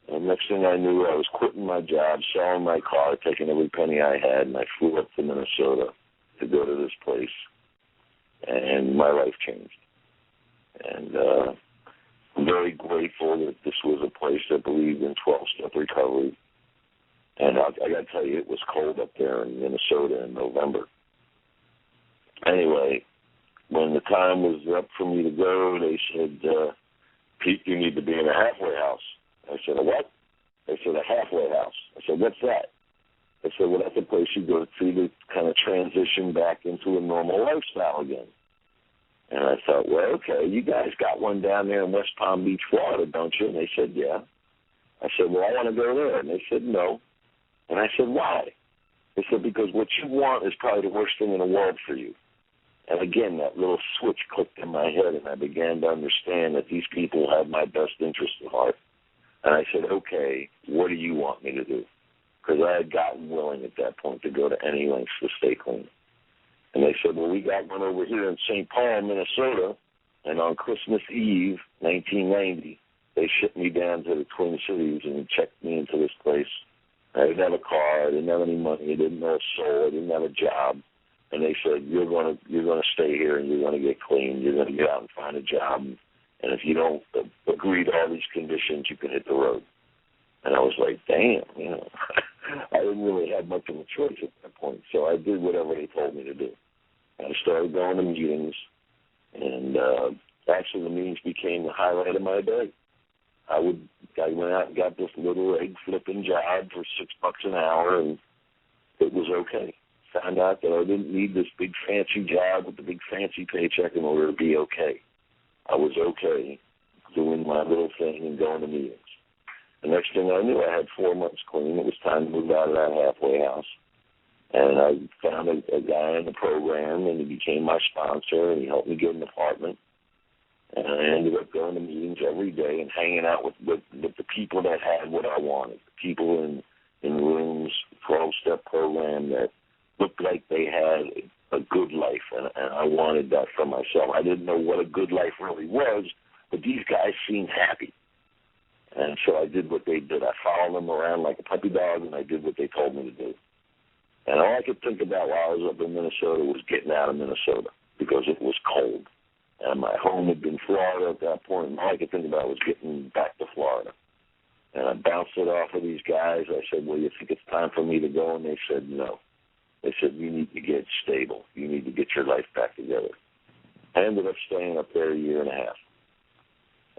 And next thing I knew, I was quitting my job, selling my car, taking every penny I had, and I flew up to Minnesota to go to this place. And my life changed. And I'm very grateful that this was a place that believed in 12-step recovery. And I got to tell you, it was cold up there in Minnesota in November. Anyway, when the time was up for me to go, they said, Pete, you need to be in a halfway house. I said, a what? They said, a halfway house. I said, what's that? They said, well, that's a place you go to kind of transition back into a normal lifestyle again. And I thought, well, okay, you guys got one down there in West Palm Beach, Florida, don't you? And they said, yeah. I said, well, I want to go there. And they said, no. And I said, why? They said, because what you want is probably the worst thing in the world for you. And again, that little switch clicked in my head, and I began to understand that these people have my best interest at heart. And I said, okay, what do you want me to do? Because I had gotten willing at that point to go to any lengths to stay clean. And they said, well, we got one over here in St. Paul, Minnesota, and on Christmas Eve, 1990, they shipped me down to the Twin Cities and checked me into this place. I didn't have a car, I didn't have any money, I didn't know a soul, I didn't have a job. And they said, you're going to stay here and you're going to get clean, you're going to get out and find a job. And if you don't agree to all these conditions, you can hit the road. And I was like, damn, you know. I didn't really have much of a choice at that point. So I did whatever they told me to do. I started going to meetings, and actually the meetings became the highlight of my day. I went out and got this little egg flipping job for $6 an hour, and it was okay. Found out that I didn't need this big fancy job with the big fancy paycheck in order to be okay. I was okay doing my little thing and going to meetings. The next thing I knew, I had 4 months clean. It was time to move out of that halfway house. And I found a guy in the program, and he became my sponsor, and he helped me get an apartment. And I ended up going to meetings every day and hanging out with the people that had what I wanted, people in rooms, 12-step program that looked like they had a good life, and I wanted that for myself. I didn't know what a good life really was, but these guys seemed happy. And so I did what they did. I followed them around like a puppy dog, and I did what they told me to do. And all I could think about while I was up in Minnesota was getting out of Minnesota because it was cold. And my home had been Florida at that point, and all I could think about was getting back to Florida. And I bounced it off of these guys. I said, well, you think it's time for me to go? And they said, no. They said, you need to get stable. You need to get your life back together. I ended up staying up there 1.5 years.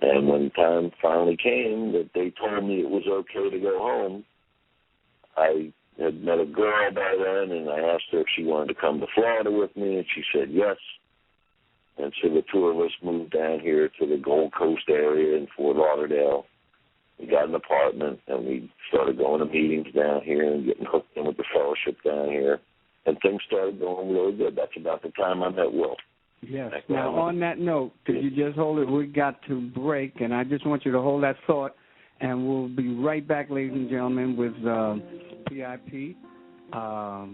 And when time finally came that they told me it was okay to go home, I had met a girl by then, and I asked her if she wanted to come to Florida with me, and she said yes. And so the two of us moved down here to the Gold Coast area in Fort Lauderdale. We got an apartment, and we started going to meetings down here and getting hooked in with the fellowship down here. And things started going really good. That's about the time I met Will. Yes. Now, on that note, could you just hold it? We got to break, and I just want you to hold that thought, and we'll be right back, ladies and gentlemen, with PIP,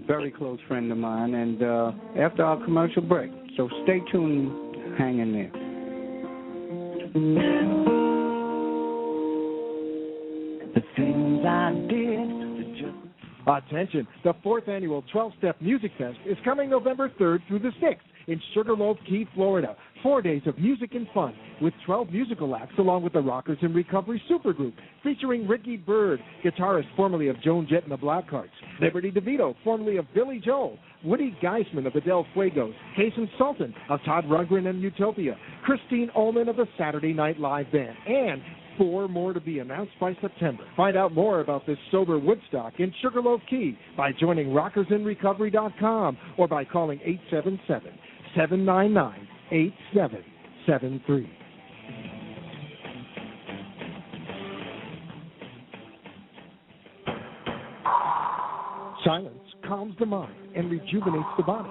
very close friend of mine, and after our commercial break. So stay tuned, hang in there. The things I did. Attention, the 4th annual 12-Step Music Fest is coming November 3rd through the 6th in Sugarloaf Key, Florida. 4 days of music and fun with 12 musical acts along with the Rockers in Recovery Supergroup featuring Ricky Byrd, guitarist formerly of Joan Jett and the Blackhearts, Liberty DeVito, formerly of Billy Joel, Woody Geisman of the Del Fuegos, Jason Sultan of Todd Rundgren and Utopia, Christine Ullman of the Saturday Night Live Band, and 4 more to be announced by September. Find out more about this sober Woodstock in Sugarloaf Key by joining rockersinrecovery.com or by calling 877-799-8773. Silence calms the mind and rejuvenates the body.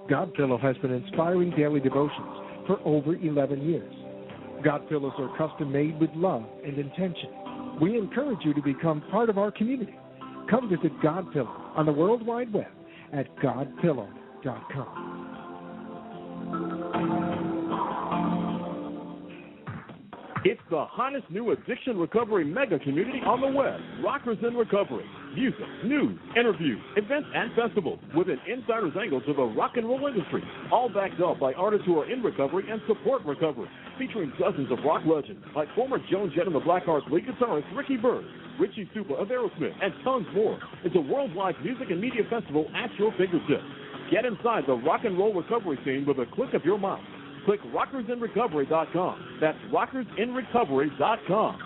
God Pillow has been inspiring daily devotions for over 11 years. God Pillows are custom made with love and intention. We encourage you to become part of our community. Come visit God Pillow on the World Wide Web at godpillow.com. It's the hottest new addiction recovery mega community on the web, Rockers in Recovery. Music, news, interviews, events, and festivals with an insider's angle to the rock and roll industry, all backed up by artists who are in recovery and support recovery, featuring dozens of rock legends like former Joan Jett and the Blackhearts lead guitarist Ricky Byrd, Richie Supa of Aerosmith, and tons more. It's a worldwide music and media festival at your fingertips. Get inside the rock and roll recovery scene with a click of your mouse. Click rockersinrecovery.com. That's rockersinrecovery.com.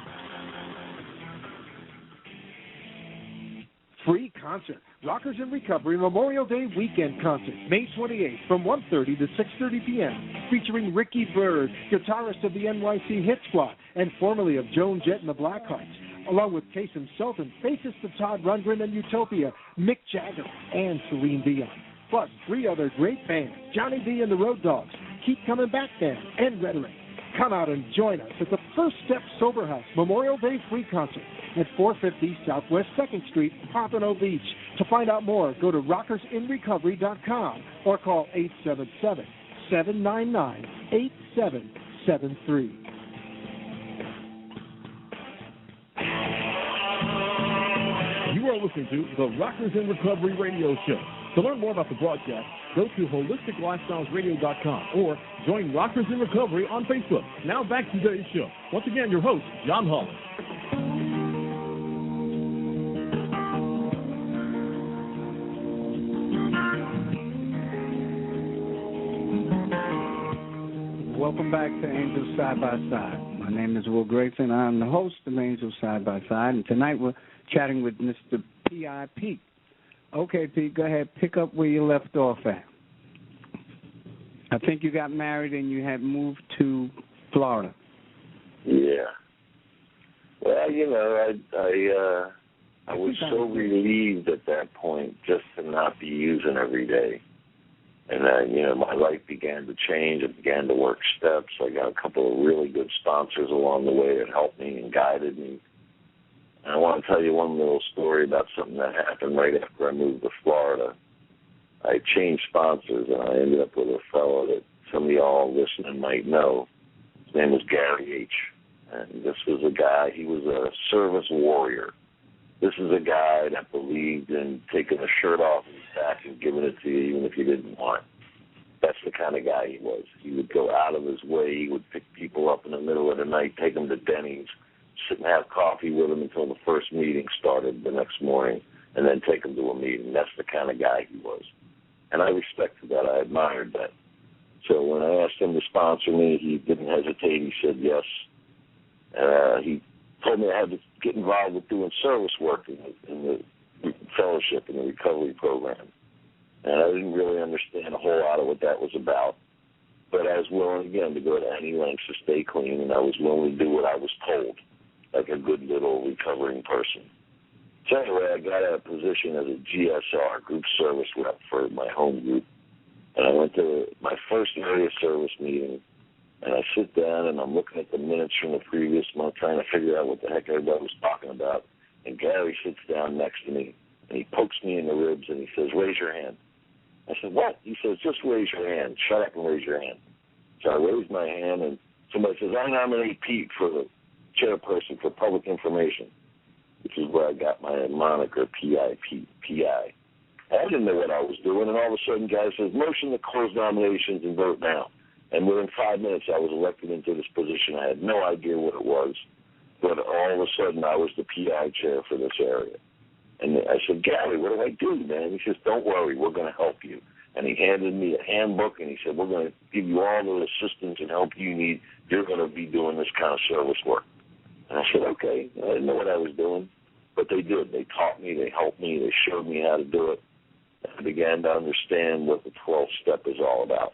Free concert. Rockers in Recovery Memorial Day Weekend Concert, May 28th from 1:30 to 6:30 p.m., featuring Ricky Byrd, guitarist of the NYC Hit Squad and formerly of Joan Jett and the Blackhearts, along with Case himself and faces to Todd Rundgren and Utopia, Mick Jagger, and Celine Dion. Plus, 3 other great bands, Johnny B and the Road Dogs, Keep Coming Back Band, and Rhetoric. Come out and join us at the First Step Sober House Memorial Day Free Concert at 450 Southwest 2nd Street, Pompano Beach. To find out more, go to rockersinrecovery.com or call 877-799-8773. You are listening to the Rockers in Recovery radio show. To learn more about the broadcast, go to holisticlifestylesradio.com or join Rockers in Recovery on Facebook. Now back to today's show. Once again, your host, John Holland. Welcome back to Angels Side by Side. My name is Will Grayson. I'm the host of Angels Side by Side, and tonight we're chatting with Mr. P.I. Pete. Okay, Pete, go ahead. Pick up where you left off at. I think you got married and you had moved to Florida. Yeah. Well, you know, I was so relieved at that point just to not be using every day. And then, you know, my life began to change. I began to work steps. I got a couple of really good sponsors along the way that helped me and guided me. And I want to tell you one little story about something that happened right after I moved to Florida. I changed sponsors, and I ended up with a fellow that some of y'all listening might know. His name was Gary H. And this was a guy, he was a service warrior. This is a guy that believed in taking a shirt off his back and giving it to you even if you didn't want it. That's the kind of guy he was. He would go out of his way. He would pick people up in the middle of the night, take them to Denny's, sit and have coffee with them until the first meeting started the next morning, and then take them to a meeting. That's the kind of guy he was. And I respected that. I admired that. So when I asked him to sponsor me, he didn't hesitate. He said yes. He told me I had to get involved with doing service work in the fellowship in the recovery program. And I didn't really understand a whole lot of what that was about. But I was willing, again, to go to any lengths to stay clean, and I was willing to do what I was told, like a good little recovering person. So anyway, I got a position as a GSR, group service rep for my home group. And I went to my first area service meeting, and I sit down and I'm looking at the minutes from the previous month, trying to figure out what the heck everybody was talking about. And Gary sits down next to me, and he pokes me in the ribs, and he says, "Raise your hand." I said, "What?" He says, "Just raise your hand. Shut up and raise your hand." So I raised my hand, and somebody says, "I nominate Pete for the chairperson for public information," which is where I got my moniker, P.I. Pete, P.I. I didn't know what I was doing, and all of a sudden, guy says, "Motion to close nominations and vote now." And within 5 minutes, I was elected into this position. I had no idea what it was, but all of a sudden, I was the P.I. chair for this area. And I said, "Gary, what do I do, man?" He says, "Don't worry, we're going to help you." And he handed me a handbook, and he said, "We're going to give you all the assistance and help you need. You're going to be doing this kind of service work." And I said, "Okay." I didn't know what I was doing, but they did. They taught me. They helped me. They showed me how to do it. And I began to understand what the 12th step is all about.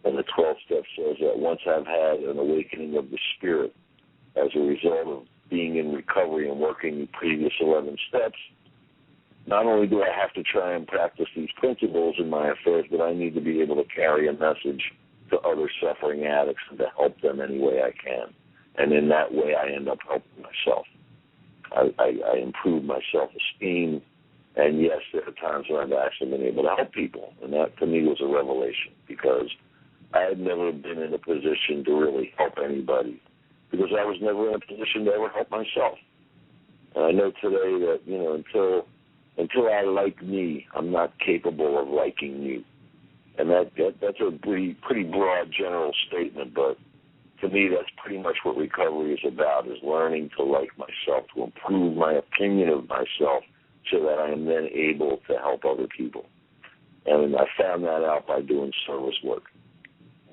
And the 12th step says that once I've had an awakening of the spirit as a result of being in recovery and working the previous 11 steps, not only do I have to try and practice these principles in my affairs, but I need to be able to carry a message to other suffering addicts and to help them any way I can. And in that way, I end up helping myself. I improve my self-esteem, and yes, there are times when I've actually been able to help people, and that to me was a revelation, because I had never been in a position to really help anybody, because I was never in a position to ever help myself. And I know today that, you know, until I like me, I'm not capable of liking you. And that's a pretty broad general statement, but to me that's pretty much what recovery is about, is learning to like myself, to improve my opinion of myself so that I am then able to help other people. And I found that out by doing service work.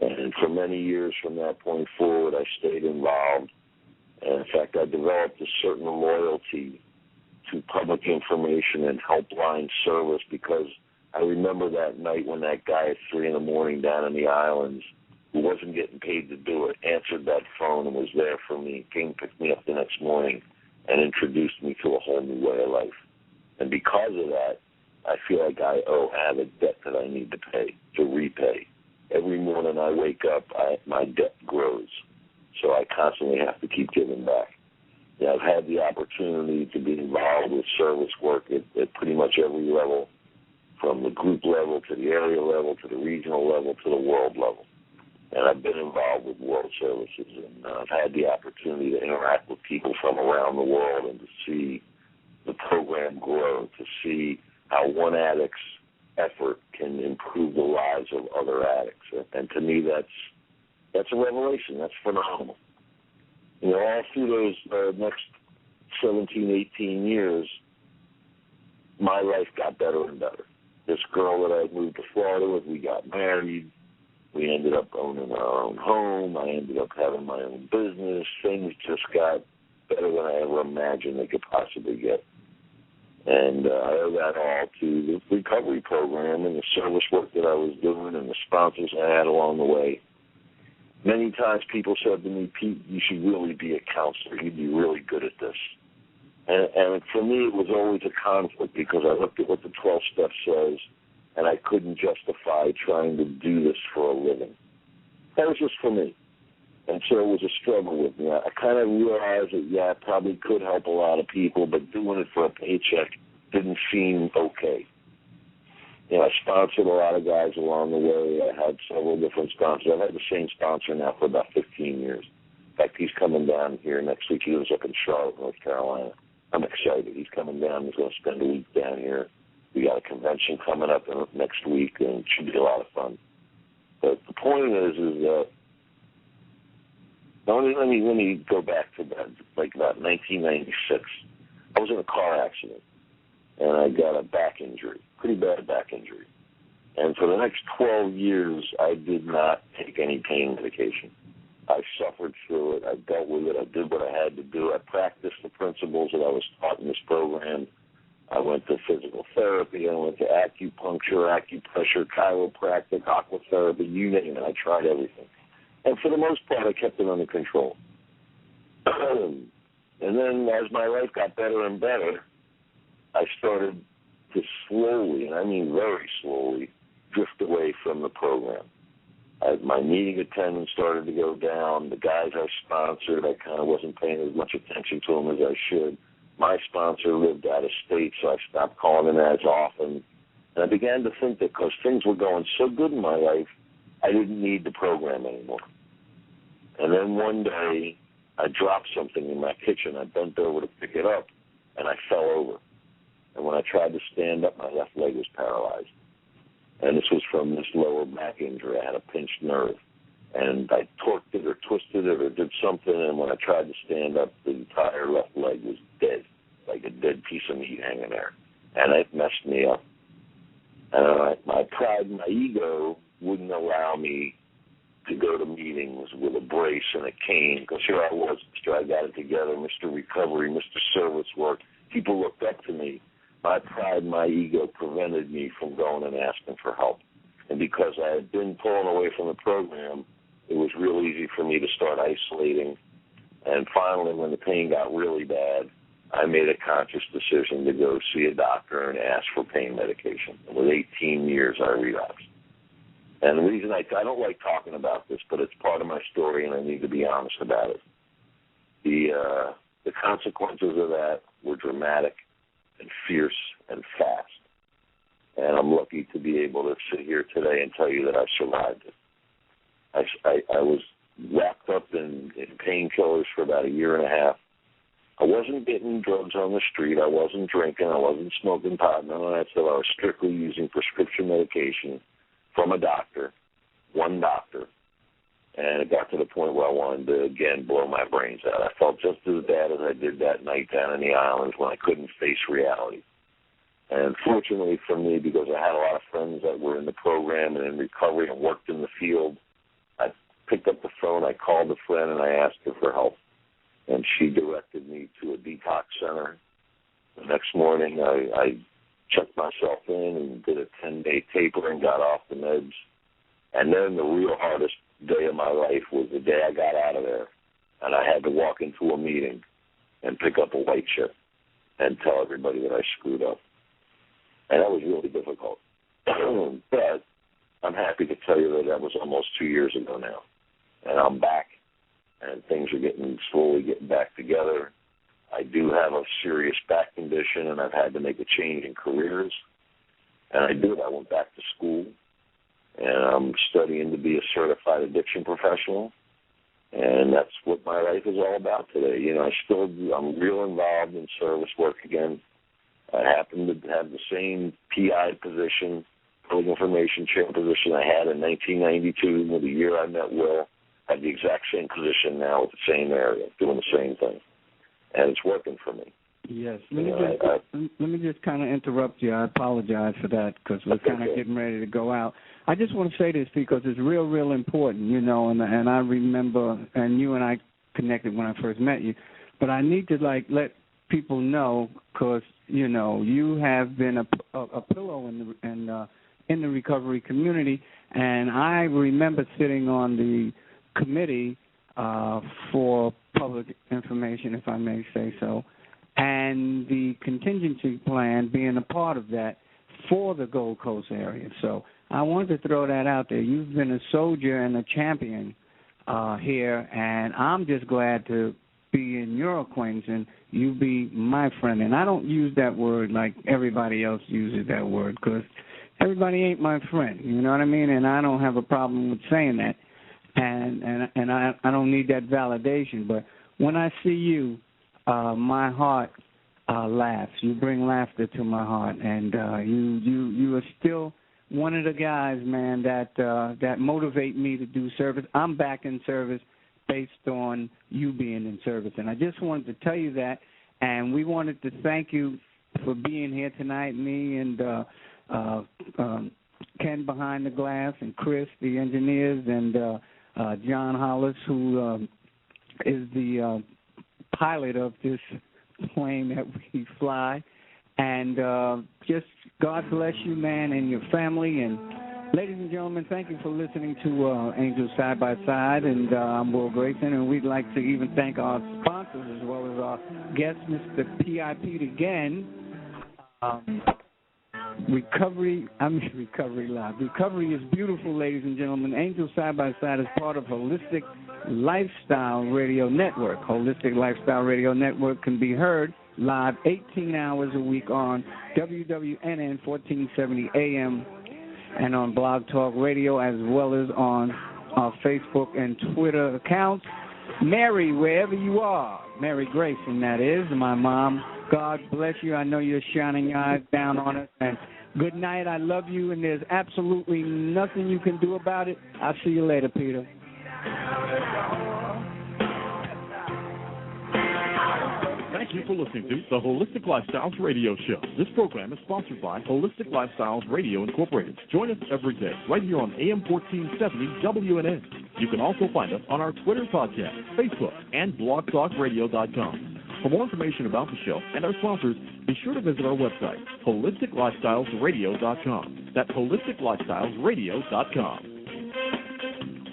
And for many years from that point forward, I stayed involved. And in fact, I developed a certain loyalty to public information and helpline service, because I remember that night when that guy at 3 a.m. down in the islands, who wasn't getting paid to do it, answered that phone and was there for me, came pick me up the next morning and introduced me to a whole new way of life. And because of that, I feel like I have a debt that I need to pay, to repay. Every morning I wake up, my debt grows. So I constantly have to keep giving back. Yeah, I've had the opportunity to be involved with service work at pretty much every level, from the group level to the area level to the regional level to the world level. And I've been involved with world services, and I've had the opportunity to interact with people from around the world and to see the program grow, to see how one addict's effort can improve the lives of other addicts. And to me, that's a revelation. That's phenomenal. You know, all through those next 17, 18 years, my life got better and better. This girl that I moved to Florida with, we got married. We ended up owning our own home. I ended up having my own business. Things just got better than I ever imagined they could possibly get. And I owe that all to the recovery program and the service work that I was doing and the sponsors I had along the way. Many times people said to me, Pete, you should really be a counselor. You'd be really good at this. And for me, it was always a conflict, because I looked at what the 12 steps says, and I couldn't justify trying to do this for a living. That was just for me. And so it was a struggle with me. I kind of realized that, I probably could help a lot of people, but doing it for a paycheck didn't seem okay. You know, I sponsored a lot of guys along the way. I had several different sponsors. I've had the same sponsor now for about 15 years. In fact, he's coming down here next week. He lives up in Charlotte, North Carolina. I'm excited. He's coming down. He's going to spend a week down here. We got a convention coming up next week, and it should be a lot of fun. But the point is that let me go back to that, like about 1996. I was in a car accident, and I got a back injury, pretty bad back injury. And for the next 12 years, I did not take any pain medication. I suffered through it. I dealt with it. I did what I had to do. I practiced the principles that I was taught in this program. I went to physical therapy. I went to acupuncture, acupressure, chiropractic, aquatherapy, you name it. I tried everything. And for the most part, I kept it under control. And then as my life got better and better, I started to slowly, and I mean very slowly, drift away from the program. My meeting attendance started to go down. The guys I sponsored, I kind of wasn't paying as much attention to them as I should. My sponsor lived out of state, so I stopped calling him as often. And I began to think that because things were going so good in my life, I didn't need the program anymore. And then one day, I dropped something in my kitchen. I bent over to pick it up, and I fell over. And when I tried to stand up, my left leg was paralyzed. And this was from this lower back injury. I had a pinched nerve. And I torqued it or twisted it or did something, and when I tried to stand up, the entire left leg was dead, like a dead piece of meat hanging there. And it messed me up. And my pride and my ego wouldn't allow me to go to meetings with a brace and a cane, because here I was, Mr. I got it together, Mr. Recovery, Mr. Service Work. People looked up to me. My pride and my ego prevented me from going and asking for help. And because I had been pulling away from the program, it was real easy for me to start isolating. And finally, when the pain got really bad, I made a conscious decision to go see a doctor and ask for pain medication. With 18 years, I relapsed. And the reason I don't like talking about this, but it's part of my story, and I need to be honest about it. The consequences of that were dramatic and fierce and fast. And I'm lucky to be able to sit here today and tell you that I survived it. I was wrapped up in painkillers for about a year and a half. I wasn't getting drugs on the street. I wasn't drinking. I wasn't smoking pot. None of that stuff. I was strictly using prescription medication from a doctor, one doctor. And it got to the point where I wanted to, again, blow my brains out. I felt just as bad as I did that night down in the islands when I couldn't face reality. And fortunately for me, because I had a lot of friends that were in the program and in recovery and worked in the field, I picked up the phone, I called a friend, and I asked her for help. And she directed me to a detox center. The next morning, I checked myself in and did a 10-day taper and got off the meds. And then the real hardest day of my life was the day I got out of there, and I had to walk into a meeting and pick up a white chip and tell everybody that I screwed up. And that was really difficult. But I'm happy to tell you that was almost 2 years ago now. And I'm back, and things are slowly getting back together. I do have a serious back condition, and I've had to make a change in careers. And I did. I went back to school, and I'm studying to be a certified addiction professional. And that's what my life is all about today. You know, I'm real involved in service work again. I happen to have the same PI position, public information chair position I had in 1992, the year I met Will. I have the exact same position now with the same area, doing the same thing. And it's working for me. Yes. Let me just kind of interrupt you. I apologize for that because we're kind of getting ready to go out. I just want to say this because it's real, real important, you know, and I remember, and you and I connected when I first met you, but I need to, let people know because, you know, you have been a pillow in the recovery community, and I remember sitting on the committee for public information, if I may say so, and the contingency plan being a part of that for the Gold Coast area. So I wanted to throw that out there. You've been a soldier and a champion here, and I'm just glad to be in your acquaintance and you be my friend. And I don't use that word like everybody else uses that word because everybody ain't my friend, you know what I mean? And I don't have a problem with saying that. And I don't need that validation. But when I see you, my heart laughs. You bring laughter to my heart, and you are still one of the guys, man, that motivate me to do service. I'm back in service based on you being in service, and I just wanted to tell you that. And we wanted to thank you for being here tonight. Me and Ken behind the glass, and Chris, the engineers, and John Hollis, who is the pilot of this plane that we fly. And just God bless you, man, and your family. And ladies and gentlemen, thank you for listening to Angels Side by Side. And I'm Will Grayson, and we'd like to even thank our sponsors as well as our guest, Mr. P.I.P. again. Recovery Live. Recovery is beautiful, ladies and gentlemen. Angel Side by Side is part of Holistic Lifestyle Radio Network. Holistic Lifestyle Radio Network can be heard live 18 hours a week on WWNN 1470 AM and on Blog Talk Radio, as well as on our Facebook and Twitter accounts. Mary, wherever you are, Mary Grayson, that is, my mom, God bless you. I know you're shining your eyes down on us. And good night. I love you, and there's absolutely nothing you can do about it. I'll see you later, Peter. Thank you for listening to the Holistic Lifestyles Radio Show. This program is sponsored by Holistic Lifestyles Radio Incorporated. Join us every day right here on AM 1470 WNN. You can also find us on our Twitter podcast, Facebook, and blogtalkradio.com. For more information about the show and our sponsors, be sure to visit our website, holisticlifestylesradio.com. That's holisticlifestylesradio.com.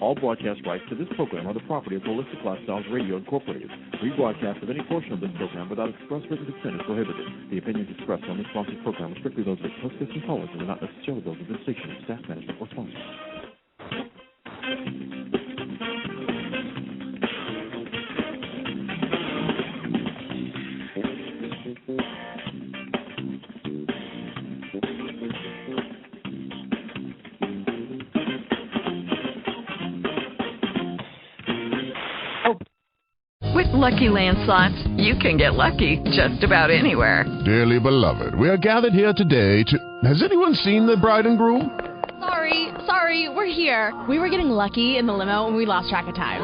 All broadcast rights to this program are the property of Holistic Lifestyles Radio Incorporated. Rebroadcast of any portion of this program without express written consent is prohibited. The opinions expressed on this sponsored program are strictly those of hostess and callers and are not necessarily those of this station, staff, management, or sponsors. With Lucky Land Slots, you can get lucky just about anywhere. Dearly beloved, we are gathered here today to... Has anyone seen the bride and groom? Sorry, we're here. We were getting lucky in the limo and we lost track of time.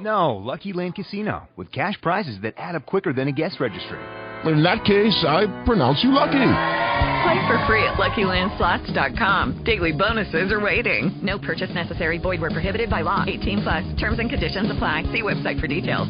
No, Lucky Land Casino, with cash prizes that add up quicker than a guest registry. In that case, I pronounce you lucky. Play for free at LuckyLandSlots.com. Daily bonuses are waiting. No purchase necessary. Void where prohibited by law. 18+. Terms and conditions apply. See website for details.